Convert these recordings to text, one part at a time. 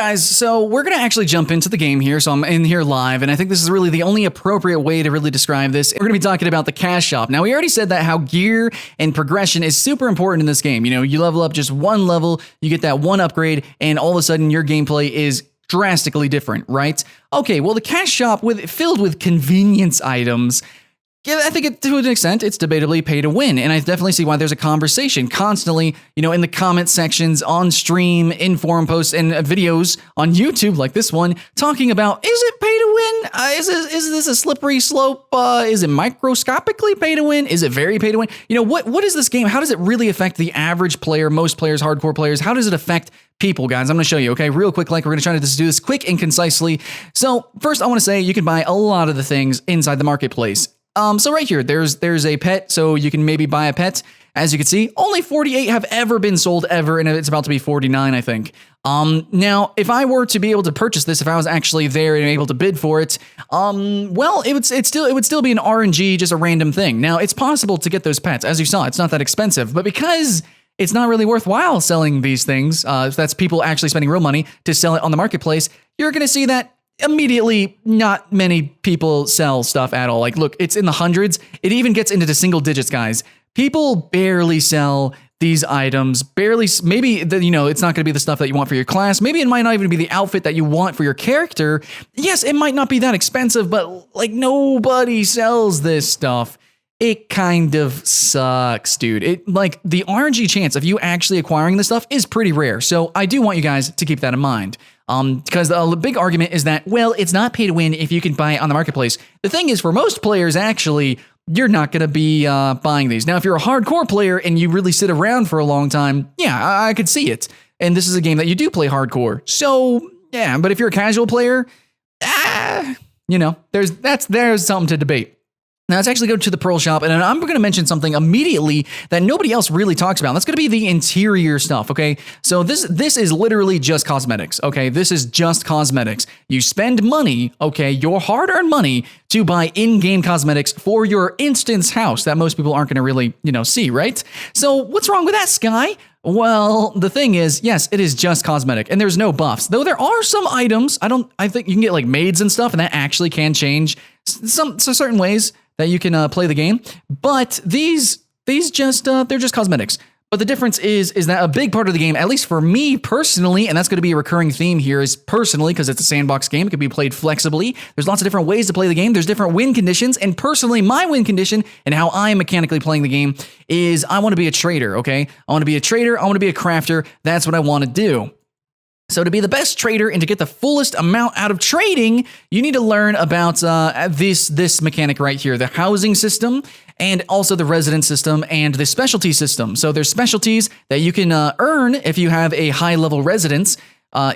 guys, so we're going to actually jump into the game here. So I'm in here live, and I think this is really the only appropriate way to really describe this. We're going to be talking about the cash shop. Now, we already said that how gear and progression is super important in this game. You know, you level up just one level, you get that one upgrade, and all of a sudden your gameplay is drastically different, right? Okay, well, the cash shop filled with convenience items. Yeah, I think to an extent, it's debatably pay to win, and I definitely see why there's a conversation constantly, you know, in the comment sections, on stream, in forum posts, and videos on YouTube like this one, talking about, is it pay to win? Is this a slippery slope? Is it microscopically pay to win? Is it very pay to win? You know, what is this game? How does it really affect the average player, most players, hardcore players? How does it affect people, guys? I'm going to show you, okay? Real quick, we're going to try to do this quick and concisely. So first, I want to say you can buy a lot of the things inside the marketplace. So right here, there's a pet, so you can maybe buy a pet. As you can see, only 48 have ever been sold ever, and it's about to be 49, I think. Now, if I were to be able to purchase this, if I was actually there and able to bid for it, well, it would still be an RNG, just a random thing. Now, it's possible to get those pets. As you saw, it's not that expensive, but because it's not really worthwhile selling these things, that's people actually spending real money to sell it on the marketplace, you're going to see that immediately not many people sell stuff at all. Like, look, it's in the hundreds. It even gets into the single digits, guys. People barely sell these items, barely. Maybe, you know, it's not going to be the stuff that you want for your class. Maybe it might not even be the outfit that you want for your character. Yes, it might not be that expensive, but like nobody sells this stuff. It kind of sucks, dude. Like the RNG chance of you actually acquiring this stuff is pretty rare. So I do want you guys to keep that in mind. Because the big argument is that, well, it's not pay to win if you can buy it on the marketplace. The thing is, for most players, actually, you're not going to be buying these. Now, if you're a hardcore player and you really sit around for a long time, yeah, I could see it. And this is a game that you do play hardcore. So, yeah, but if you're a casual player, you know, there's something to debate. Now, let's actually go to the Pearl Shop, and I'm going to mention something immediately that nobody else really talks about. That's going to be the interior stuff, okay? So this is literally just cosmetics, okay? This is just cosmetics. You spend money, okay, your hard-earned money, to buy in-game cosmetics for your instance house that most people aren't going to really, you know, see, right? So what's wrong with that, Sky? Well, the thing is, yes, it is just cosmetic, and there's no buffs. Though there are some items, I think you can get like maids and stuff, and that actually can change certain ways that you can play the game, but these just they're just cosmetics. But the difference is that a big part of the game, at least for me personally, and that's going to be a recurring theme here, is personally, because it's a sandbox game, it can be played flexibly. There's lots of different ways to play the game. There's different win conditions, and personally, my win condition and how I'm mechanically playing the game is I want to be a trader. Okay, I want to be a trader. I want to be a crafter. That's what I want to do. So to be the best trader and to get the fullest amount out of trading, you need to learn about this mechanic right here, the housing system, and also the resident system and the specialty system. So there's specialties that you can earn if you have a high-level residence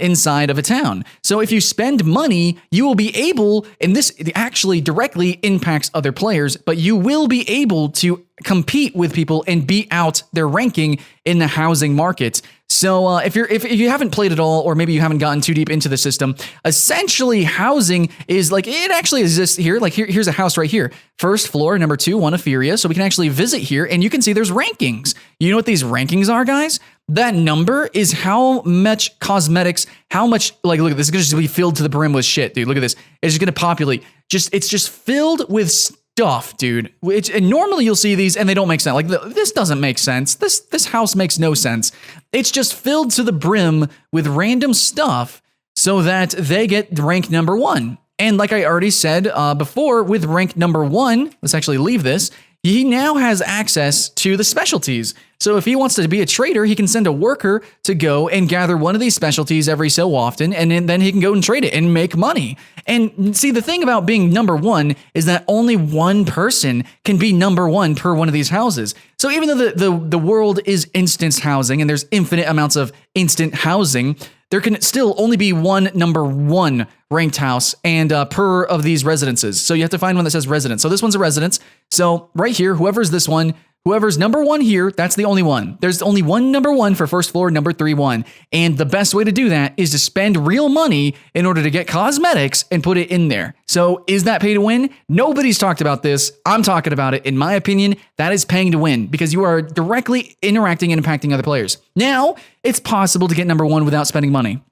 inside of a town. So if you spend money, you will be able, and this actually directly impacts other players, but you will be able to compete with people and beat out their ranking in the housing market. So if you haven't played at all, or maybe you haven't gotten too deep into the system, essentially housing is like, it actually exists here. Like here's a house right here. First floor, number 2, one Etheria. So we can actually visit here, and you can see there's rankings. You know what these rankings are, guys? That number is how much cosmetics, how much, like, look at this, it's going to just be filled to the brim with shit, dude. Look at this. It's just going to populate. It's just filled with stuff, dude. And normally you'll see these and they don't make sense. Like, this doesn't make sense. This house makes no sense. It's just filled to the brim with random stuff so that they get rank number 1. And like I already said before, with rank number 1, let's actually leave this. He now has access to the specialties. So if he wants to be a trader, he can send a worker to go and gather one of these specialties every so often, and then he can go and trade it and make money. And see, the thing about being number 1 is that only one person can be number 1 per one of these houses. So even though the world is instance housing and there's infinite amounts of instant housing, there can still only be one number 1 ranked house and per of these residences. So you have to find one that says residence. So this one's a residence. So right here, whoever's this one, whoever's number 1 here, that's the only one. There's only one number 1 for first floor, number 3 1. And the best way to do that is to spend real money in order to get cosmetics and put it in there. So is that pay to win? Nobody's talked about this. I'm talking about it. In my opinion, that is paying to win because you are directly interacting and impacting other players. Now, it's possible to get number 1 without spending money.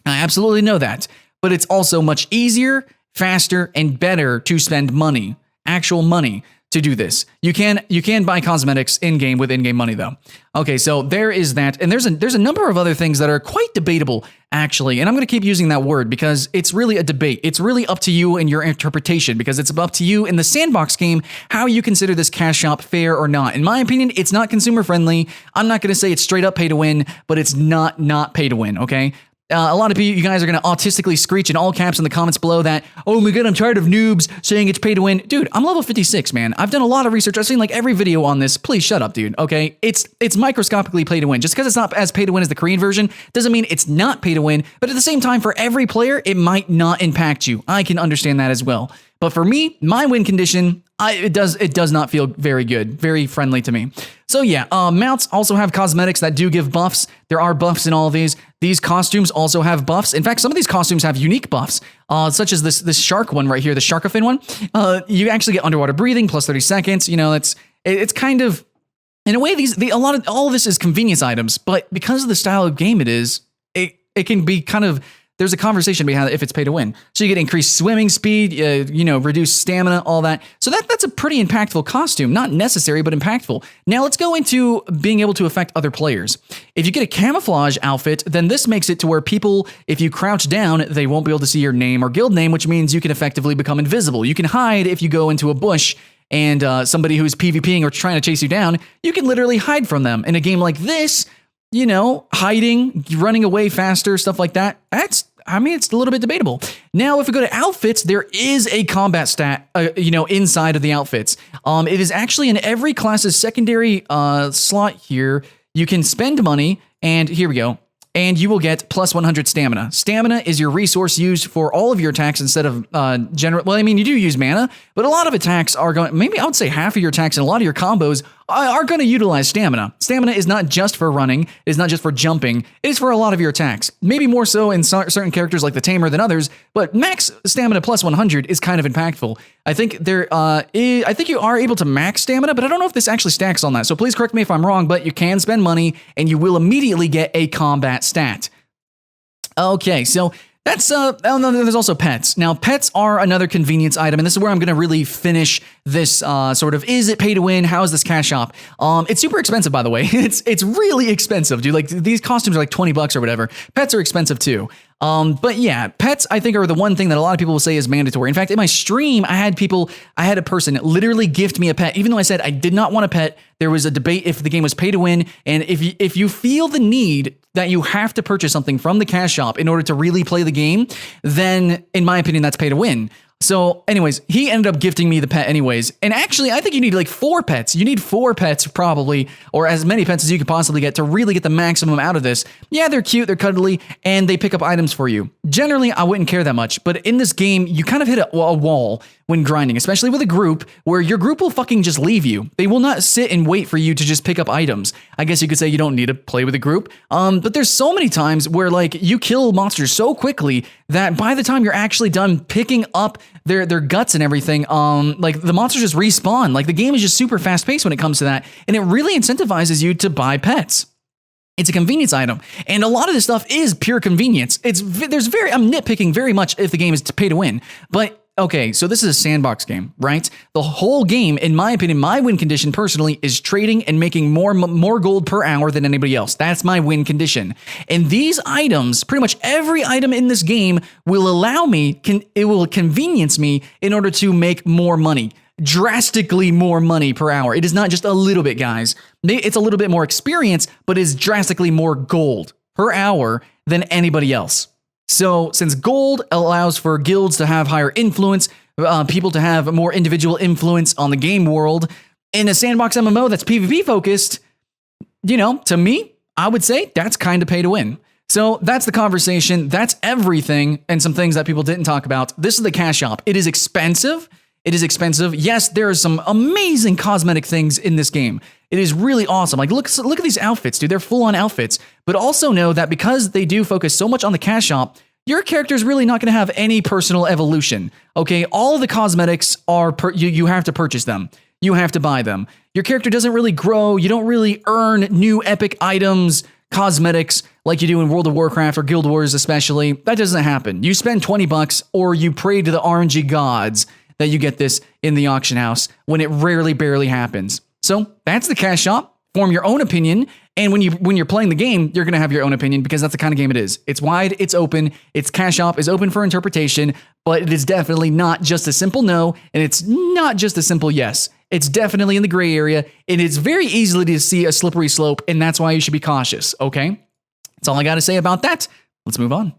I absolutely know that, but it's also much easier, faster, and better to spend money, actual money, to do this. You can buy cosmetics in-game with in-game money though. Okay, so there is that, and there's a number of other things that are quite debatable actually, and I'm going to keep using that word because it's really a debate. It's really up to you and your interpretation, because it's up to you in the sandbox game how you consider this cash shop fair or not. In my opinion, it's not consumer friendly. I'm not going to say it's straight up pay to win, but it's not pay to win, okay? A lot of you guys are going to autistically screech in all caps in the comments below that, oh my god, I'm tired of noobs saying it's pay to win. Dude, I'm level 56, man. I've done a lot of research. I've seen like every video on this. Please shut up, dude, okay? It's microscopically pay to win. Just because it's not as pay to win as the Korean version doesn't mean it's not pay to win, but at the same time, for every player, it might not impact you. I can understand that as well. But for me, my win condition, it does not feel very good, very friendly to me. So yeah, mounts also have cosmetics that do give buffs. There are buffs in all of these. These costumes also have buffs. In fact, some of these costumes have unique buffs, such as this shark one right here, the sharkafin one. You actually get underwater breathing plus 30 seconds. You know, it's kind of, in a way, all of this is convenience items, but because of the style of game it is, it can be kind of. There's a conversation behind if it's pay to win. So you get increased swimming speed, reduced stamina, all that. So that's a pretty impactful costume. Not necessary, but impactful. Now let's go into being able to affect other players. If you get a camouflage outfit, then this makes it to where people, if you crouch down, they won't be able to see your name or guild name, which means you can effectively become invisible. You can hide if you go into a bush and somebody who's PvPing or trying to chase you down, you can literally hide from them. In a game like this, hiding, running away faster, stuff like that, it's a little bit debatable. Now, if we go to outfits, there is a combat stat, inside of the outfits. It is actually in every class's secondary slot here. You can spend money, and here we go. And you will get plus 100 stamina. Stamina is your resource used for all of your attacks instead of general. Well, I mean, you do use mana, but a lot of attacks are going. Maybe I would say half of your attacks and a lot of your combos are going to utilize stamina. Stamina is not just for running. It is not just for jumping. It is for a lot of your attacks. Maybe more so in certain characters like the Tamer than others. But max stamina plus 100 is kind of impactful. I think I think you are able to max stamina, but I don't know if this actually stacks on that. So please correct me if I'm wrong. But you can spend money, and you will immediately get a combat stat. Okay, so that's there's also pets. Now, pets are another convenience item, and this is where I'm going to really finish this sort of, is it pay to win? How is this cash shop? It's super expensive, by the way. It's really expensive, dude. Like, these costumes are like $20 or whatever. Pets are expensive too. But yeah, pets, I think, are the one thing that a lot of people will say is mandatory. In fact, in my stream, I had a person literally gift me a pet, even though I said I did not want a pet. There was a debate if the game was pay to win, and if you feel the need that you have to purchase something from the cash shop in order to really play the game, then in my opinion, that's pay to win. So anyways, he ended up gifting me the pet anyways. And actually, I think you need like 4 pets. You need 4 pets probably, or as many pets as you could possibly get to really get the maximum out of this. Yeah, they're cute, they're cuddly, and they pick up items for you. Generally, I wouldn't care that much, but in this game, you kind of hit a wall when grinding, especially with a group where your group will fucking just leave you. They will not sit and wait for you to just pick up items. I guess you could say you don't need to play with a group. But there's so many times where like you kill monsters so quickly that by the time you're actually done picking up their guts and everything, like the monsters just respawn. Like the game is just super fast paced when it comes to that. And it really incentivizes you to buy pets. It's a convenience item. And a lot of this stuff is pure convenience. I'm nitpicking very much if the game is to pay to win, but okay, so this is a sandbox game, right? The whole game, in my opinion, my win condition personally is trading and making more gold per hour than anybody else. That's my win condition. And these items, pretty much every item in this game will allow me, it will convenience me in order to make more money. Drastically more money per hour. It is not just a little bit, guys. It's a little bit more experience, but it's drastically more gold per hour than anybody else. So since gold allows for guilds to have higher influence, people to have more individual influence on the game world, in a sandbox MMO that's PvP focused, to me, I would say that's kind of pay to win. So that's the conversation. That's everything and some things that people didn't talk about. This is the cash shop. It is expensive. Yes, there are some amazing cosmetic things in this game. It is really awesome. Like, look at these outfits, dude. They're full-on outfits. But also know that because they do focus so much on the cash shop, your character is really not going to have any personal evolution. Okay, all of the cosmetics are you have to purchase them. You have to buy them. Your character doesn't really grow. You don't really earn new epic items cosmetics like you do in World of Warcraft or Guild Wars especially. That doesn't happen. You spend 20 bucks or you pray to the RNG gods that you get this in the auction house when it barely happens. So that's the cash shop. Form your own opinion. And when you're playing the game, you're going to have your own opinion because that's the kind of game it is. It's wide, it's open, its cash shop is open for interpretation, but it is definitely not just a simple no, and it's not just a simple yes. It's definitely in the gray area, and it's very easily to see a slippery slope, and that's why you should be cautious, okay? That's all I got to say about that. Let's move on.